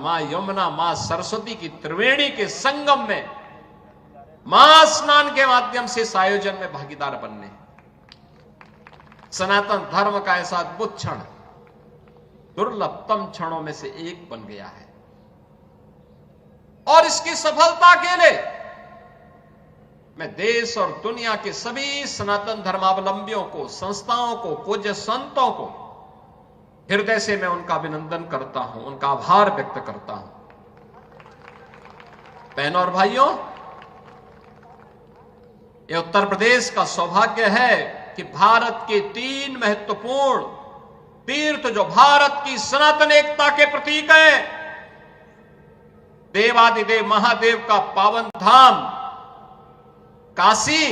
मां यमुना, मां सरस्वती की त्रिवेणी के संगम में महास्नान के माध्यम से इस आयोजन में भागीदार बनने। सनातन धर्म का ऐसा अद्भुत क्षण दुर्लभतम क्षणों में से एक बन गया है और इसकी सफलता के लिए मैं देश और दुनिया के सभी सनातन धर्मावलंबियों को, संस्थाओं को, पूज्य संतों को हृदय से मैं उनका अभिनंदन करता हूं, उनका आभार व्यक्त करता हूं। बहनों और भाइयों, यह उत्तर प्रदेश का सौभाग्य है कि भारत के 3 महत्वपूर्ण तीर्थ जो भारत की सनातन एकता के प्रतीक हैं, देवादिदेव महादेव का पावन धाम काशी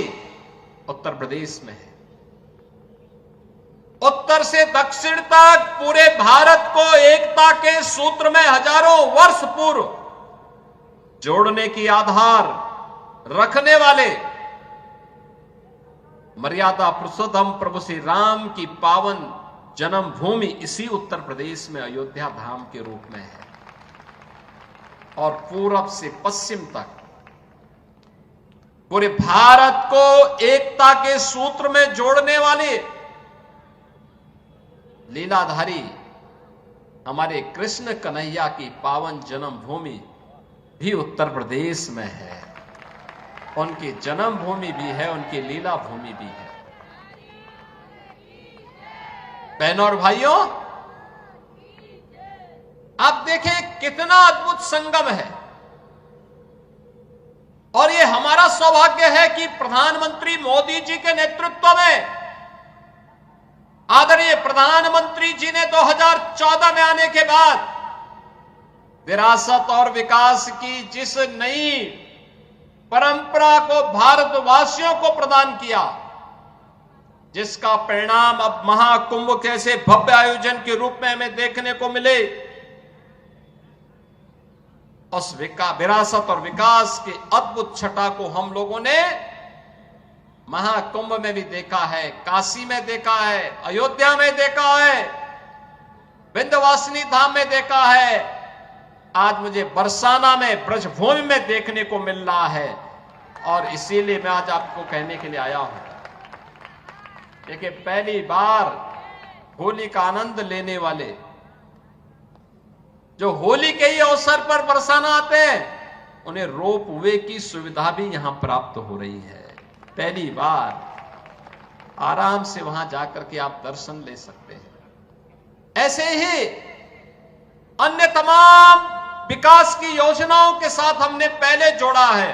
उत्तर प्रदेश में है। उत्तर से दक्षिण तक पूरे भारत को एकता के सूत्र में हजारों वर्ष पूर्व जोड़ने की आधार रखने वाले मर्यादा पुरुषोत्तम प्रभु श्री राम की पावन जन्मभूमि इसी उत्तर प्रदेश में अयोध्या धाम के रूप में है और पूरब से पश्चिम तक पूरे भारत को एकता के सूत्र में जोड़ने वाले लीलाधारी हमारे कृष्ण कन्हैया की पावन जन्मभूमि भी उत्तर प्रदेश में है। उनकी जन्मभूमि भी है, उनकी लीला भूमि भी है। बहनों और भाइयों, आप देखें कितना अद्भुत संगम है और ये हमारा सौभाग्य है कि प्रधानमंत्री मोदी जी के नेतृत्व में आदरणीय प्रधानमंत्री जी ने 2014 में आने के बाद विरासत और विकास की जिस नई परंपरा को भारतवासियों को प्रदान किया, जिसका परिणाम अब महाकुंभ कैसे भव्य आयोजन के रूप में हमें देखने को मिले, उस विरासत और विकास के अद्भुत छटा को हम लोगों ने महाकुंभ में भी देखा है, काशी में देखा है, अयोध्या में देखा है, विंध्यवासिनी धाम में देखा है, आज मुझे बरसाना में ब्रजभूमि में देखने को मिल रहा है। और इसीलिए मैं आज आपको कहने के लिए आया हूं। देखिए, पहली बार होली का आनंद लेने वाले जो होली के ही अवसर पर बरसाना आते हैं, उन्हें रोप वे की सुविधा भी यहां प्राप्त हो रही है। पहली बार आराम से वहां जाकर के आप दर्शन ले सकते हैं। ऐसे ही अन्य तमाम विकास की योजनाओं के साथ हमने पहले जोड़ा है।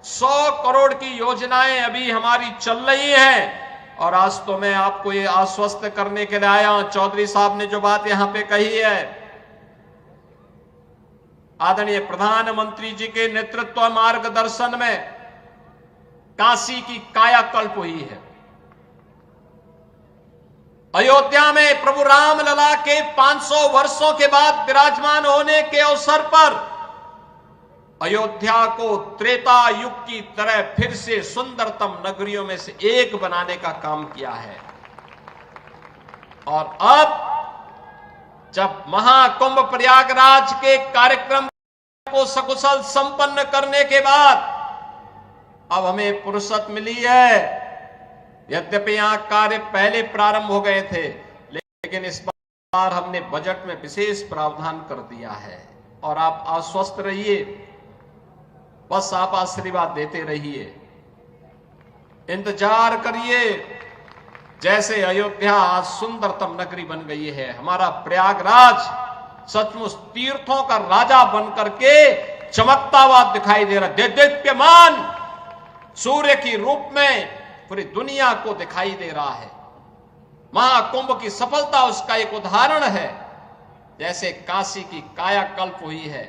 100 करोड़ की योजनाएं अभी हमारी चल रही हैं और आज तो मैं आपको ये आश्वस्त करने के लिए आया हूं। चौधरी साहब ने जो बात यहां पे कही है, आदरणीय प्रधानमंत्री जी के नेतृत्व मार्गदर्शन में काशी की कायाकल्प हुई है। अयोध्या में प्रभु रामलला के 500 वर्षों के बाद विराजमान होने के अवसर पर अयोध्या को त्रेता युग की तरह फिर से सुंदरतम नगरियों में से एक बनाने का काम किया है। और अब जब महाकुंभ प्रयागराज के कार्यक्रम को सकुशल संपन्न करने के बाद अब हमें फुर्सत मिली है। यद्यपि यहां कार्य पहले प्रारंभ हो गए थे, लेकिन इस बार हमने बजट में विशेष प्रावधान कर दिया है। और आप आश्वस्त रहिए, बस आप आशीर्वाद देते रहिए, इंतजार करिए। जैसे अयोध्या आज सुंदरतम नगरी बन गई है, हमारा प्रयागराज सचमुच तीर्थों का राजा बनकर के चमकता हुआ दिखाई दे रहा है। दीप्यमान सूर्य की रूप में पूरी दुनिया को दिखाई दे रहा है। महाकुंभ की सफलता उसका एक उदाहरण है। जैसे काशी की कायाकल्प हुई है,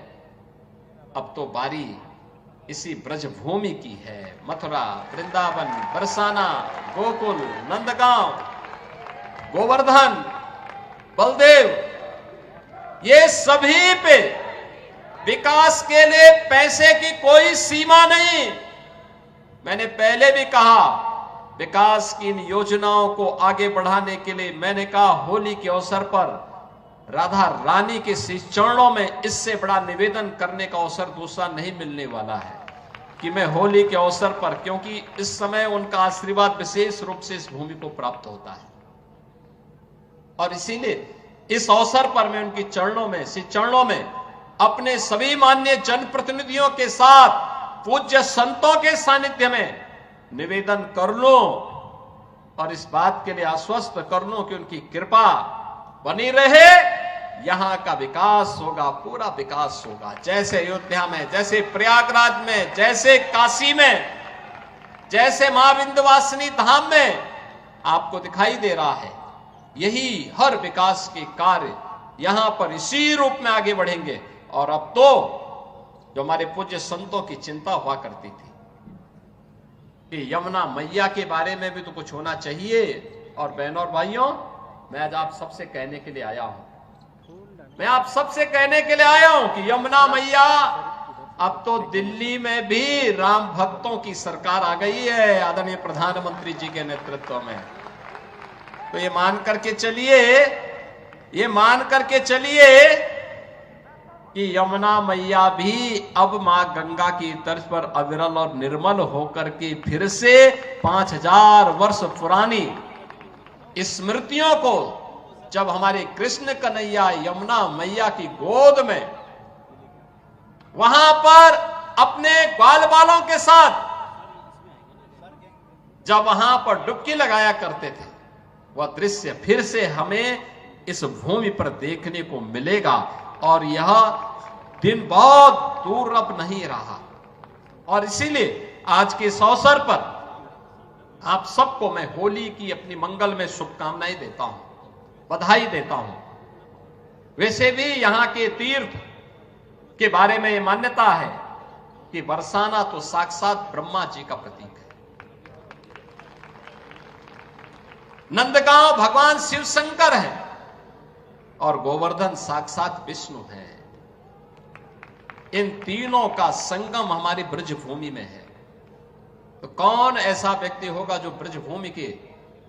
अब तो बारी इसी ब्रजभूमि की है। मथुरा, वृंदावन, बरसाना, गोकुल, नंदगांव, गोवर्धन, बलदेव, ये सभी पे विकास के लिए पैसे की कोई सीमा नहीं। मैंने पहले भी कहा, विकास की इन योजनाओं को आगे बढ़ाने के लिए मैंने कहा होली के अवसर पर राधा रानी के श्री चरणों में इससे बड़ा निवेदन करने का अवसर दूसरा नहीं मिलने वाला है कि मैं होली के अवसर पर, क्योंकि इस समय उनका आशीर्वाद विशेष रूप से इस भूमि को प्राप्त होता है, और इसीलिए इस अवसर पर मैं उनके चरणों में, श्री चरणों में अपने सभी माननीय जनप्रतिनिधियों के साथ पूज्य संतों के सानिध्य में निवेदन कर लूं और इस बात के लिए आश्वस्त कर लूं कि उनकी कृपा बनी रहे, यहां का विकास होगा, पूरा विकास होगा। जैसे अयोध्या में, जैसे प्रयागराज में, जैसे काशी में, जैसे मां विंध्यवासिनी धाम में आपको दिखाई दे रहा है, यही हर विकास के कार्य यहां पर इसी रूप में आगे बढ़ेंगे। और अब तो जो हमारे पूज्य संतों की चिंता हुआ करती थी कि यमुना मैया के बारे में भी तो कुछ होना चाहिए। और बहनों और भाइयों, मैं आज आप सबसे कहने के लिए आया हूं, मैं आप सबसे कहने के लिए आया हूं कि यमुना मैया, अब तो दिल्ली में भी राम भक्तों की सरकार आ गई है आदरणीय प्रधानमंत्री जी के नेतृत्व में। तो ये मान करके चलिए कि यमुना मैया भी अब मां गंगा की तर्ज पर अविरल और निर्मल होकर के फिर से 5000 वर्ष पुरानी स्मृतियों को, जब हमारे कृष्ण कन्हैया यमुना मैया की गोद में वहां पर अपने ग्वाल बालों के साथ जब वहां पर डुबकी लगाया करते थे, वह दृश्य फिर से हमें इस भूमि पर देखने को मिलेगा। और यह दिन बहुत दूर अब नहीं रहा। और इसीलिए आज के इस अवसर पर आप सबको मैं होली की अपनी मंगल में शुभकामनाएं देता हूं, बधाई देता हूं। वैसे भी यहां के तीर्थ के बारे में यह मान्यता है कि बरसाना तो साक्षात ब्रह्मा जी का प्रतीक है, नंदगांव भगवान शिव शंकर है और गोवर्धन साक्षात विष्णु है। इन तीनों का संगम हमारी ब्रज भूमि में है। तो कौन ऐसा व्यक्ति होगा जो ब्रज भूमि के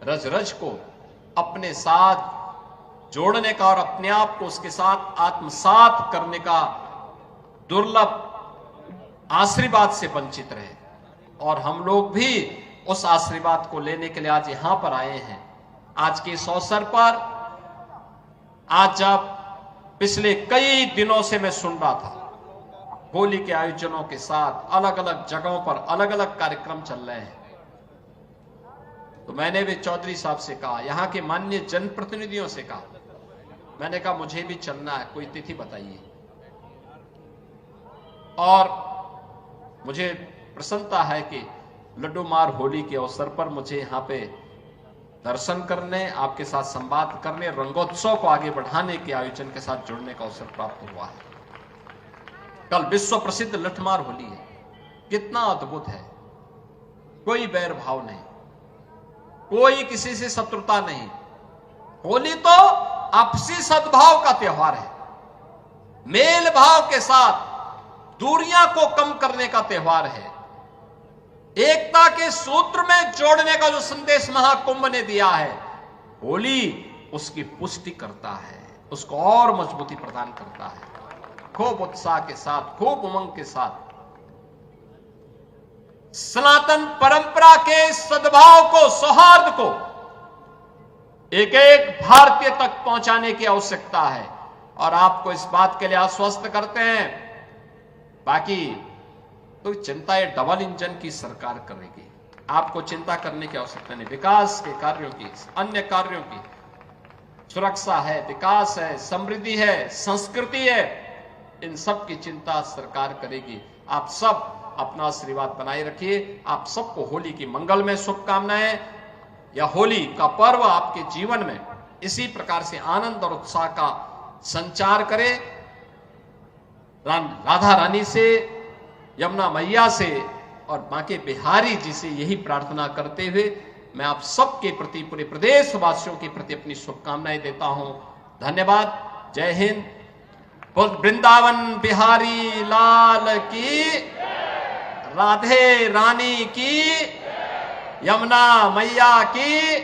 रज रज को अपने साथ जोड़ने का और अपने आप को उसके साथ आत्मसात करने का दुर्लभ आशीर्वाद से वंचित रहे। और हम लोग भी उस आशीर्वाद को लेने के लिए आज यहां पर आए हैं। आज के इस अवसर पर, आज जब पिछले कई दिनों से मैं सुन रहा था होली के आयोजनों के साथ अलग अलग जगहों पर अलग अलग कार्यक्रम चल रहे हैं, तो मैंने भी चौधरी साहब से कहा, यहां के माननीय जनप्रतिनिधियों से कहा, मैंने कहा मुझे भी चलना है, कोई तिथि बताइए। और मुझे प्रसन्नता है कि लड्डू मार होली के अवसर पर मुझे यहां पे दर्शन करने, आपके साथ संवाद करने, रंगोत्सव को आगे बढ़ाने के आयोजन के साथ जुड़ने का अवसर प्राप्त हुआ है। कल विश्व प्रसिद्ध लठमार होली है, कितना अद्भुत है। कोई बैर भाव नहीं, कोई किसी से शत्रुता नहीं। होली तो आपसी सद्भाव का त्योहार है, मेल भाव के साथ दूरियां को कम करने का त्योहार है, एकता के सूत्र में जोड़ने का जो संदेश महाकुंभ ने दिया है, होली उसकी पुष्टि करता है, उसको और मजबूती प्रदान करता है। खूब उत्साह के साथ, खूब उमंग के साथ सनातन परंपरा के सद्भाव को, सौहार्द को एक एक भारतीय तक पहुंचाने की आवश्यकता है। और आपको इस बात के लिए आश्वस्त करते हैं, बाकी तो चिंता ये डबल इंजन की सरकार करेगी, आपको चिंता करने की आवश्यकता नहीं। विकास के कार्यों की, अन्य कार्यों की, सुरक्षा है, विकास है, समृद्धि है, संस्कृति है, इन सब की चिंता सरकार करेगी। आप सब अपना आशीर्वाद बनाए रखिए। आप सबको होली की मंगल में शुभकामनाएं। यह होली का पर्व आपके जीवन में इसी प्रकार से आनंद और उत्साह का संचार करे। राधा रानी से, यमुना मैया से और बांके बिहारी जी से यही प्रार्थना करते हुए मैं आप सबके प्रति, पूरे प्रदेश वासियों के प्रति अपनी शुभकामनाएं देता हूं। धन्यवाद। जय हिंद। बोल वृंदावन बिहारी लाल की, राधे रानी की, यमुना मैया की।